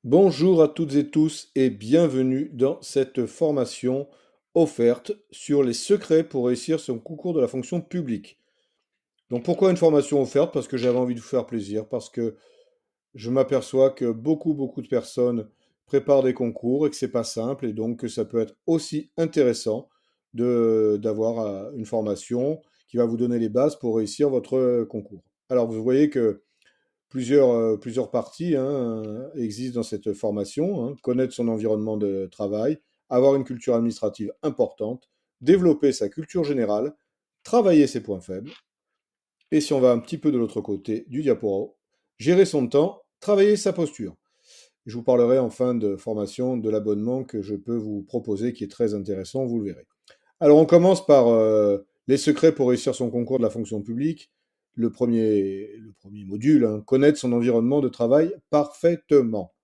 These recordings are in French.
Bonjour à toutes et tous et bienvenue dans cette formation offerte sur les secrets pour réussir son concours de la fonction publique. Donc pourquoi une formation offerte? Parce que j'avais envie de vous faire plaisir, parce que je m'aperçois que beaucoup de personnes préparent des concours et que c'est pas simple et donc que ça peut être aussi intéressant d'avoir une formation qui va vous donner les bases pour réussir votre concours. Alors vous voyez que plusieurs parties existent dans cette formation, hein. Connaître son environnement de travail, avoir une culture administrative importante, développer sa culture générale, travailler ses points faibles, et si on va un petit peu de l'autre côté du diapo, gérer son temps, travailler sa posture. Je vous parlerai en fin de formation de l'abonnement que je peux vous proposer qui est très intéressant, vous le verrez. Alors on commence par les secrets pour réussir son concours de la fonction publique. Le premier module, hein, connaître son environnement de travail parfaitement.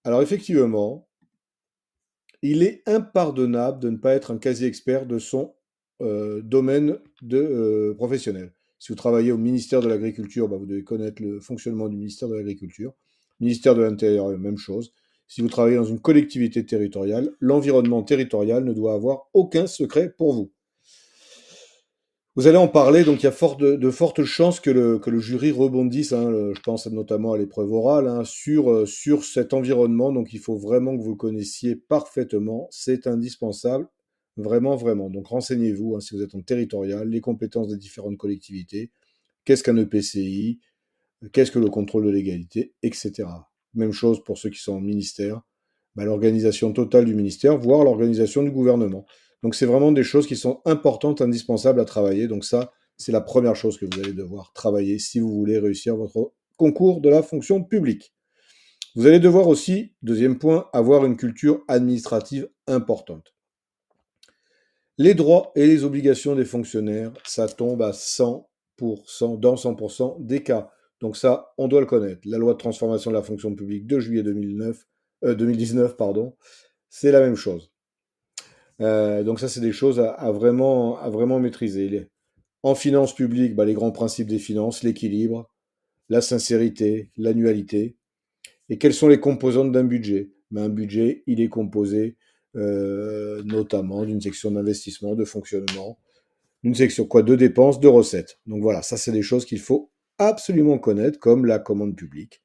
Alors effectivement, il est impardonnable de ne pas être un quasi-expert de son domaine professionnel. Si vous travaillez au ministère de l'Agriculture, bah, vous devez connaître le fonctionnement du ministère de l'Agriculture. Ministère de l'Intérieur, même chose. Si vous travaillez dans une collectivité territoriale, l'environnement territorial ne doit avoir aucun secret pour vous. Vous allez en parler, donc il y a de fortes chances que le jury rebondisse, hein, je pense notamment à l'épreuve orale, hein, sur cet environnement. Donc il faut vraiment que vous le connaissiez parfaitement, c'est indispensable, vraiment, vraiment. Donc renseignez-vous, hein, si vous êtes en territorial, les compétences des différentes collectivités, qu'est-ce qu'un EPCI, qu'est-ce que le contrôle de légalité, etc. Même chose pour ceux qui sont en ministère, bah, l'organisation totale du ministère, voire l'organisation du gouvernement. Donc c'est vraiment des choses qui sont importantes, indispensables à travailler. Donc ça, c'est la première chose que vous allez devoir travailler si vous voulez réussir votre concours de la fonction publique. Vous allez devoir aussi, deuxième point, avoir une culture administrative importante. Les droits et les obligations des fonctionnaires, ça tombe à 100%, dans 100% des cas. Donc ça, on doit le connaître. La loi de transformation de la fonction publique de juillet 2019, pardon, c'est la même chose. Donc ça, c'est des choses à vraiment maîtriser. En finance publique, bah, les grands principes des finances, l'équilibre, la sincérité, l'annualité. Et quelles sont les composantes d'un budget? Ben, un budget, il est composé notamment d'une section d'investissement, de fonctionnement, d'une section quoi, de dépenses, de recettes. Donc voilà, ça c'est des choses qu'il faut absolument connaître, comme la commande publique,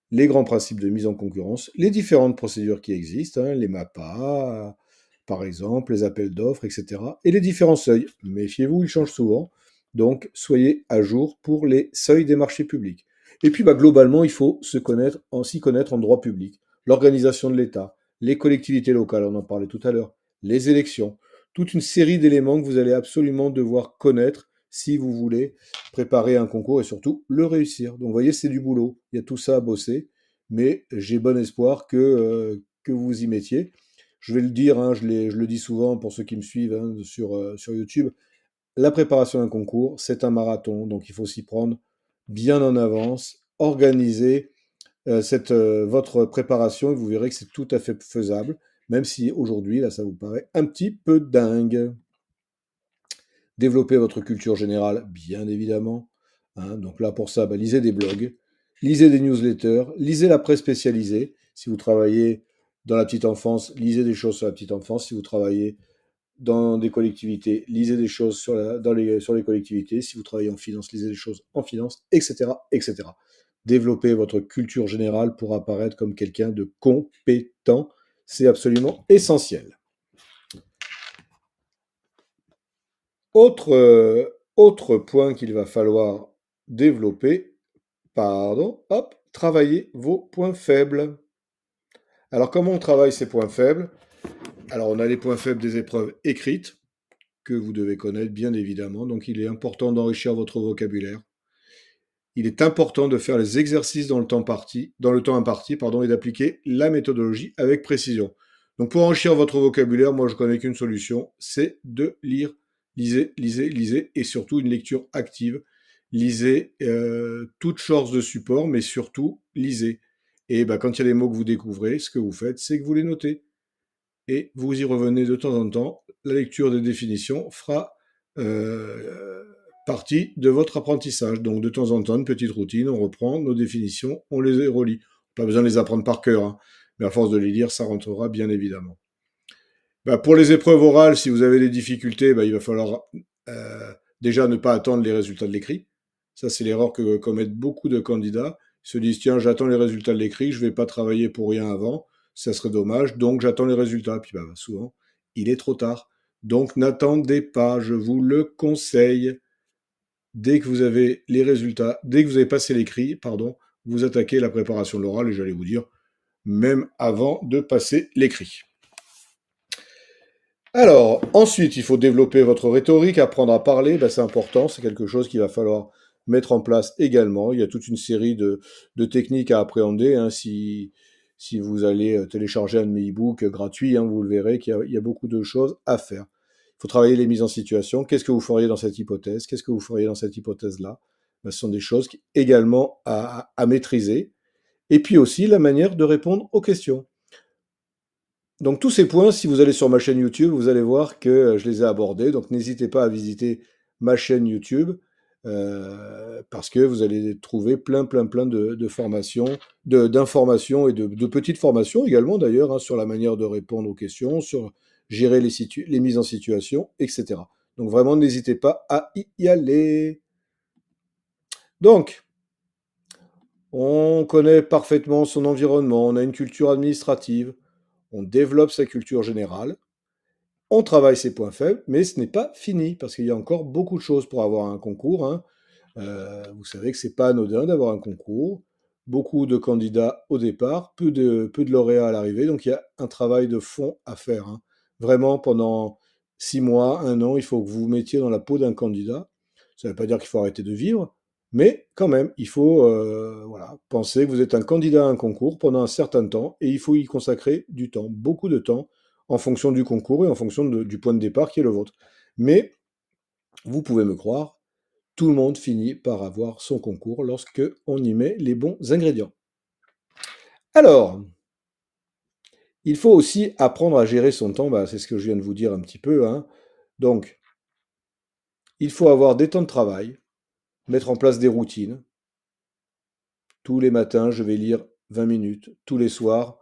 les grands principes de mise en concurrence, les différentes procédures qui existent, hein, les MAPA, par exemple, les appels d'offres, etc. Et les différents seuils. Méfiez-vous, ils changent souvent. Donc, soyez à jour pour les seuils des marchés publics. Et puis, bah, globalement, il faut s'y connaître en droit public, l'organisation de l'État, les collectivités locales, on en parlait tout à l'heure, les élections, toute une série d'éléments que vous allez absolument devoir connaître si vous voulez préparer un concours et surtout le réussir. Donc, vous voyez, c'est du boulot. Il y a tout ça à bosser, mais j'ai bon espoir que vous vous y mettiez. Je vais le dire, hein, je le dis souvent pour ceux qui me suivent, hein, sur YouTube, la préparation d'un concours, c'est un marathon, donc il faut s'y prendre bien en avance, organiser votre préparation et vous verrez que c'est tout à fait faisable, même si aujourd'hui, là, ça vous paraît un petit peu dingue. Développer votre culture générale, bien évidemment, hein. Donc là, pour ça, bah, lisez des blogs, lisez des newsletters, lisez la presse spécialisée. Si vous travaillez dans la petite enfance, lisez des choses sur la petite enfance. Si vous travaillez dans des collectivités, lisez des choses sur les collectivités. Si vous travaillez en finance, lisez des choses en finance, etc., etc. Développez votre culture générale pour apparaître comme quelqu'un de compétent. C'est absolument essentiel. Autre point qu'il va falloir développer, pardon, hop, travailler vos points faibles. Alors comment on travaille ces points faibles? Alors on a les points faibles des épreuves écrites, que vous devez connaître bien évidemment, donc il est important d'enrichir votre vocabulaire. Il est important de faire les exercices dans le temps imparti, pardon, et d'appliquer la méthodologie avec précision. Donc pour enrichir votre vocabulaire, moi je connais qu'une solution, c'est de lire. Lisez, lisez, lisez, et surtout une lecture active. Lisez toutes sortes de supports, mais surtout lisez. Et bah, quand il y a des mots que vous découvrez, ce que vous faites, c'est que vous les notez. Et vous y revenez de temps en temps. La lecture des définitions fera euh, partie de votre apprentissage. Donc de temps en temps, une petite routine, on reprend nos définitions, on les relit. Pas besoin de les apprendre par cœur, hein, mais à force de les lire, ça rentrera bien évidemment. Pour les épreuves orales, si vous avez des difficultés, il va falloir euh, déjà ne pas attendre les résultats de l'écrit. Ça, c'est l'erreur que commettent beaucoup de candidats. Ils se disent, tiens, j'attends les résultats de l'écrit, je ne vais pas travailler pour rien avant, ça serait dommage, donc j'attends les résultats. Puis souvent, il est trop tard. Donc n'attendez pas, je vous le conseille. Dès que vous avez les résultats, dès que vous avez passé l'écrit, pardon, vous attaquez la préparation de l'oral, et j'allais vous dire, même avant de passer l'écrit. Alors, ensuite, il faut développer votre rhétorique, apprendre à parler, c'est important, c'est quelque chose qu'il va falloir mettre en place également. Il y a toute une série de techniques à appréhender. Hein, si vous allez télécharger un de mes e-books gratuits, hein, vous le verrez qu'il y a beaucoup de choses à faire. Il faut travailler les mises en situation. Qu'est-ce que vous feriez dans cette hypothèse? Qu'est-ce que vous feriez dans cette hypothèse-là? Ce sont des choses également à maîtriser. Et puis aussi la manière de répondre aux questions. Donc tous ces points, si vous allez sur ma chaîne YouTube, vous allez voir que je les ai abordés. Donc n'hésitez pas à visiter ma chaîne YouTube parce que vous allez trouver plein de formations, d'informations et de petites formations également d'ailleurs hein, sur la manière de répondre aux questions, sur gérer les mises en situation, etc. Donc vraiment n'hésitez pas à y aller. Donc, on connaît parfaitement son environnement, on a une culture administrative, on développe sa culture générale. On travaille ses points faibles, mais ce n'est pas fini, parce qu'il y a encore beaucoup de choses pour avoir un concours. Hein. Vous savez que c'est pas anodin d'avoir un concours. Beaucoup de candidats au départ, peu de lauréats à l'arrivée, donc il y a un travail de fond à faire. Hein. Vraiment, pendant 6 mois, 1 an, il faut que vous vous mettiez dans la peau d'un candidat. Ça ne veut pas dire qu'il faut arrêter de vivre, mais quand même, il faut penser que vous êtes un candidat à un concours pendant un certain temps, et il faut y consacrer du temps, beaucoup de temps, en fonction du concours et en fonction du point de départ qui est le vôtre. Mais, vous pouvez me croire, tout le monde finit par avoir son concours lorsque on y met les bons ingrédients. Alors, il faut aussi apprendre à gérer son temps, c'est ce que je viens de vous dire un petit peu. Hein. Donc, il faut avoir des temps de travail, mettre en place des routines. Tous les matins, je vais lire 20 minutes. Tous les soirs,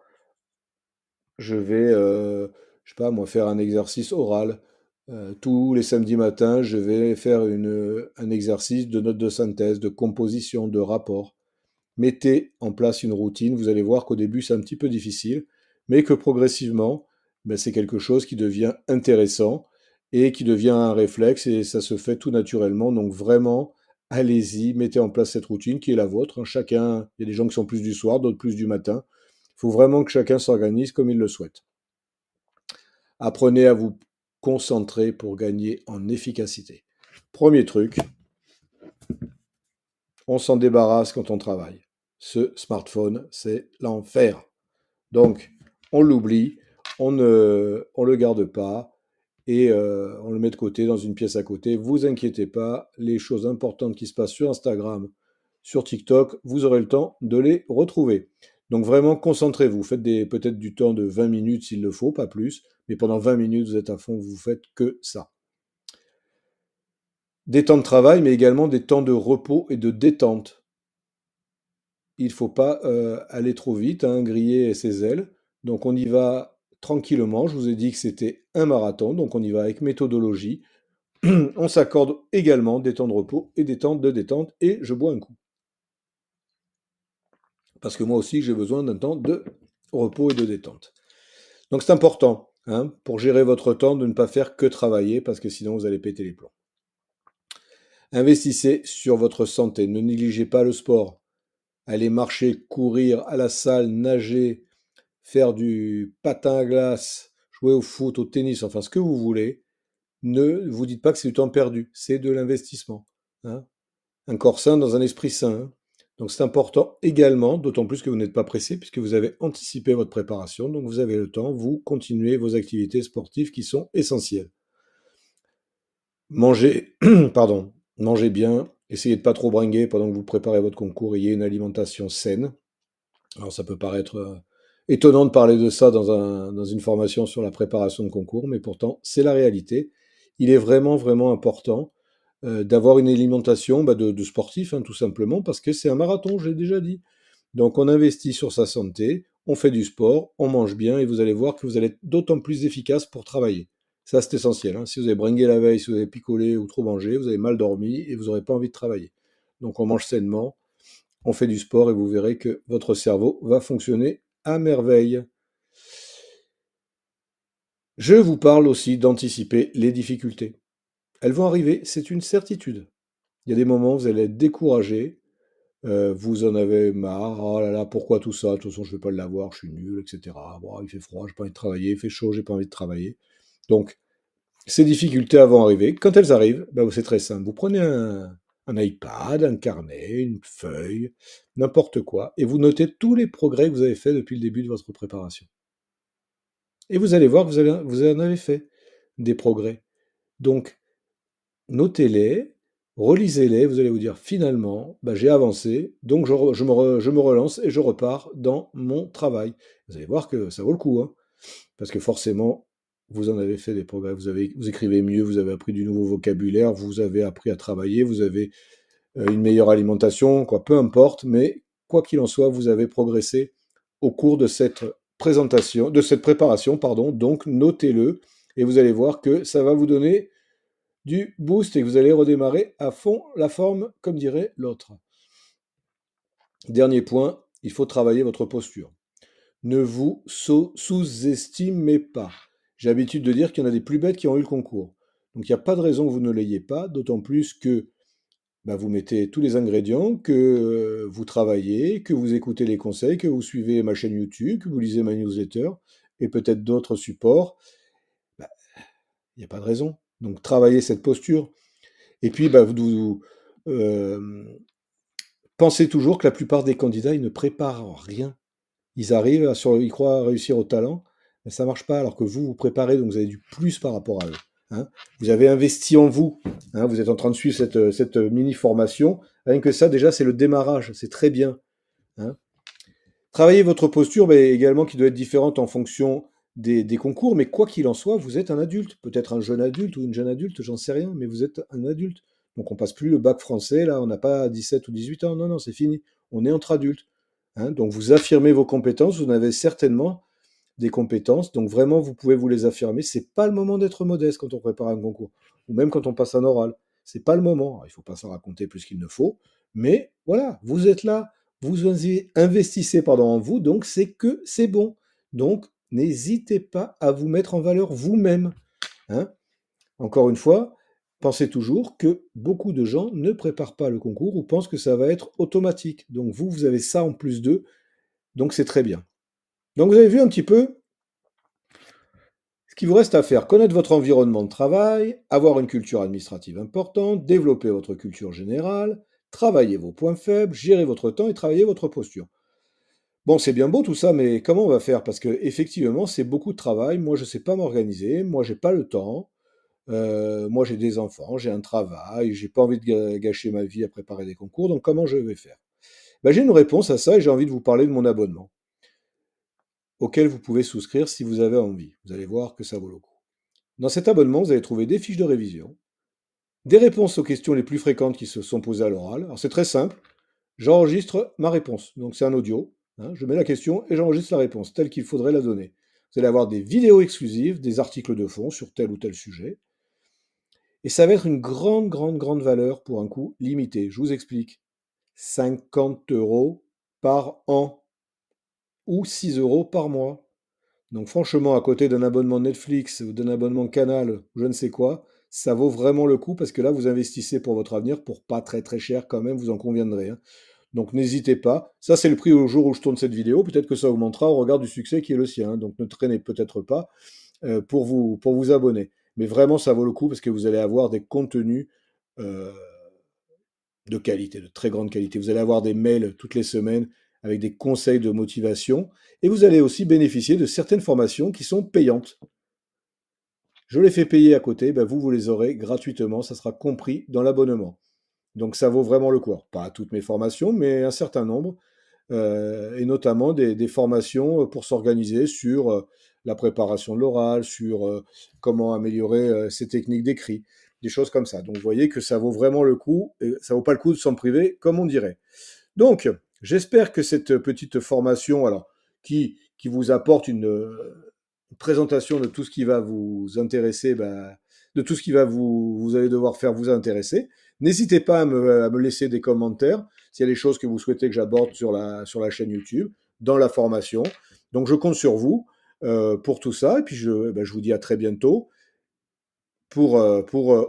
je vais, je sais pas moi, faire un exercice oral. Tous les samedis matins, je vais faire un exercice de notes de synthèse, de composition, de rapport. Mettez en place une routine. Vous allez voir qu'au début, c'est un petit peu difficile, mais que progressivement, c'est quelque chose qui devient intéressant et qui devient un réflexe et ça se fait tout naturellement. Donc vraiment, allez-y, mettez en place cette routine qui est la vôtre. Hein. Chacun, il y a des gens qui sont plus du soir, d'autres plus du matin. Il faut vraiment que chacun s'organise comme il le souhaite. Apprenez à vous concentrer pour gagner en efficacité. Premier truc, on s'en débarrasse quand on travaille. Ce smartphone, c'est l'enfer. Donc, on l'oublie, on ne le garde pas et on le met de côté dans une pièce à côté. Vous inquiétez pas, les choses importantes qui se passent sur Instagram, sur TikTok, vous aurez le temps de les retrouver. Donc vraiment, concentrez-vous. Faites peut-être du temps de 20 minutes s'il le faut, pas plus. Mais pendant 20 minutes, vous êtes à fond, vous faites que ça. Des temps de travail, mais également des temps de repos et de détente. Il ne faut pas aller trop vite, hein, griller ses ailes. Donc on y va tranquillement. Je vous ai dit que c'était un marathon, donc on y va avec méthodologie. On s'accorde également des temps de repos et des temps de détente, et je bois un coup. Parce que moi aussi, j'ai besoin d'un temps de repos et de détente. Donc c'est important, hein, pour gérer votre temps, de ne pas faire que travailler, parce que sinon vous allez péter les plombs. Investissez sur votre santé, ne négligez pas le sport. Allez marcher, courir à la salle, nager, faire du patin à glace, jouer au foot, au tennis, enfin ce que vous voulez. Ne vous dites pas que c'est du temps perdu, c'est de l'investissement. Hein. Un corps sain dans un esprit sain. Hein. Donc c'est important également, d'autant plus que vous n'êtes pas pressé, puisque vous avez anticipé votre préparation, donc vous avez le temps, vous continuez vos activités sportives qui sont essentielles. Mangez, pardon, mangez bien, essayez de pas trop bringuer pendant que vous préparez votre concours, ayez une alimentation saine. Alors ça peut paraître étonnant de parler de ça dans une formation sur la préparation de concours, mais pourtant c'est la réalité. Il est vraiment important d'avoir une alimentation de sportif, hein, tout simplement, parce que c'est un marathon, je l'ai déjà dit. Donc on investit sur sa santé, on fait du sport, on mange bien et vous allez voir que vous allez être d'autant plus efficace pour travailler. Ça, c'est essentiel, hein. Si vous avez bringué la veille, si vous avez picolé ou trop mangé, vous avez mal dormi et vous n'aurez pas envie de travailler. Donc on mange sainement, on fait du sport et vous verrez que votre cerveau va fonctionner à merveille. Je vous parle aussi d'anticiper les difficultés. Elles vont arriver, c'est une certitude. Il y a des moments où vous allez être découragé, vous en avez marre, oh là là, pourquoi tout ça? De toute façon, je ne vais pas l'avoir, je suis nul, etc. Bon, il fait froid, j'ai pas envie de travailler, il fait chaud, j'ai pas envie de travailler. Donc, ces difficultés vont arriver. Quand elles arrivent, ben, c'est très simple. Vous prenez un iPad, un carnet, une feuille, n'importe quoi, et vous notez tous les progrès que vous avez faits depuis le début de votre préparation. Et vous allez voir que vous en avez fait des progrès. Donc, notez-les, relisez-les, vous allez vous dire finalement, bah, j'ai avancé, donc je me relance et je repars dans mon travail. Vous allez voir que ça vaut le coup, hein, parce que forcément, vous en avez fait des progrès, vous écrivez mieux, vous avez appris du nouveau vocabulaire, vous avez appris à travailler, vous avez une meilleure alimentation, quoi, peu importe, mais quoi qu'il en soit, vous avez progressé au cours de cette présentation, de cette préparation, pardon, donc notez-le et vous allez voir que ça va vous donner du boost et que vous allez redémarrer à fond la forme, comme dirait l'autre. Dernier point, il faut travailler votre posture. Ne vous sous-estimez pas. J'ai l'habitude de dire qu'il y en a des plus bêtes qui ont eu le concours. Donc il n'y a pas de raison que vous ne l'ayez pas, d'autant plus que bah, vous mettez tous les ingrédients, que vous travaillez, que vous écoutez les conseils, que vous suivez ma chaîne YouTube, que vous lisez ma newsletter et peut-être d'autres supports. Bah, il n'y a pas de raison. Donc travaillez cette posture. Et puis, bah, euh, pensez toujours que la plupart des candidats, ils ne préparent rien. Ils croient réussir au talent, mais ça ne marche pas, alors que vous préparez, donc vous avez du plus par rapport à eux, hein. Vous avez investi en vous, hein. Vous êtes en train de suivre cette mini-formation. Rien que ça, déjà, c'est le démarrage, c'est très bien, hein. Travaillez votre posture, mais également qui doit être différente en fonction des concours, mais quoi qu'il en soit, vous êtes un adulte, peut-être un jeune adulte ou une jeune adulte, j'en sais rien, mais vous êtes un adulte. Donc on passe plus le bac français, là, on n'a pas 17 ou 18 ans, non, non, c'est fini. On est entre adultes, hein. Donc vous affirmez vos compétences, vous en avez certainement des compétences, donc vraiment vous pouvez vous les affirmer. C'est pas le moment d'être modeste quand on prépare un concours, ou même quand on passe un oral. C'est pas le moment. Alors, il faut pas s'en raconter plus qu'il ne faut, mais voilà, vous êtes là, vous investissez pardon, en vous, donc c'est que c'est bon. Donc n'hésitez pas à vous mettre en valeur vous-même, hein. Encore une fois, pensez toujours que beaucoup de gens ne préparent pas le concours ou pensent que ça va être automatique. Donc vous, vous avez ça en plus d'eux, donc c'est très bien. Donc vous avez vu un petit peu ce qu'il vous reste à faire: connaître votre environnement de travail, avoir une culture administrative importante, développer votre culture générale, travailler vos points faibles, gérer votre temps et travailler votre posture. Bon, c'est bien beau tout ça, mais comment on va faire? Parce que effectivement, c'est beaucoup de travail. Moi, je ne sais pas m'organiser. Moi, j'ai pas le temps. Moi, j'ai des enfants, j'ai un travail, j'ai pas envie de gâcher ma vie à préparer des concours. Donc, comment je vais faire? Ben, j'ai une réponse à ça et j'ai envie de vous parler de mon abonnement, auquel vous pouvez souscrire si vous avez envie. Vous allez voir que ça vaut le coup. Dans cet abonnement, vous allez trouver des fiches de révision, des réponses aux questions les plus fréquentes qui se sont posées à l'oral. Alors c'est très simple, j'enregistre ma réponse, donc c'est un audio, hein, je mets la question et j'enregistre la réponse telle qu'il faudrait la donner. Vous allez avoir des vidéos exclusives, des articles de fond sur tel ou tel sujet, et ça va être une grande, grande, grande valeur pour un coût limité. Je vous explique. 50 € par an ou 6 € par mois. Donc franchement, à côté d'un abonnement Netflix ou d'un abonnement Canal, ou je ne sais quoi, ça vaut vraiment le coup parce que là, vous investissez pour votre avenir pour pas très très cher quand même, vous en conviendrez, hein. Donc n'hésitez pas. Ça, c'est le prix au jour où je tourne cette vidéo. Peut-être que ça augmentera au regard du succès qui est le sien, hein. Donc ne traînez peut-être pas pour vous abonner. Mais vraiment, ça vaut le coup parce que vous allez avoir des contenus euh, de qualité, de très grande qualité. Vous allez avoir des mails toutes les semaines avec des conseils de motivation et vous allez aussi bénéficier de certaines formations qui sont payantes. Je les fais payer à côté, ben vous, vous les aurez gratuitement, ça sera compris dans l'abonnement. Donc ça vaut vraiment le coup. Alors, pas toutes mes formations, mais un certain nombre, et notamment des formations pour s'organiser sur la préparation de l'oral, sur comment améliorer ses techniques d'écrit, des choses comme ça. Donc vous voyez que ça vaut vraiment le coup, et ça vaut pas le coup de s'en priver, comme on dirait. Donc, J'espère que cette petite formation, alors, qui vous apporte une présentation de tout ce qui va vous intéresser, ben, de tout ce qui va vous allez devoir faire vous intéresser. N'hésitez pas à me laisser des commentaires s'il y a des choses que vous souhaitez que j'aborde sur la chaîne YouTube, dans la formation. Donc je compte sur vous pour tout ça. Et puis je vous dis à très bientôt pour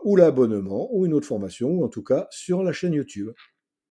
ou l'abonnement ou une autre formation, ou en tout cas sur la chaîne YouTube.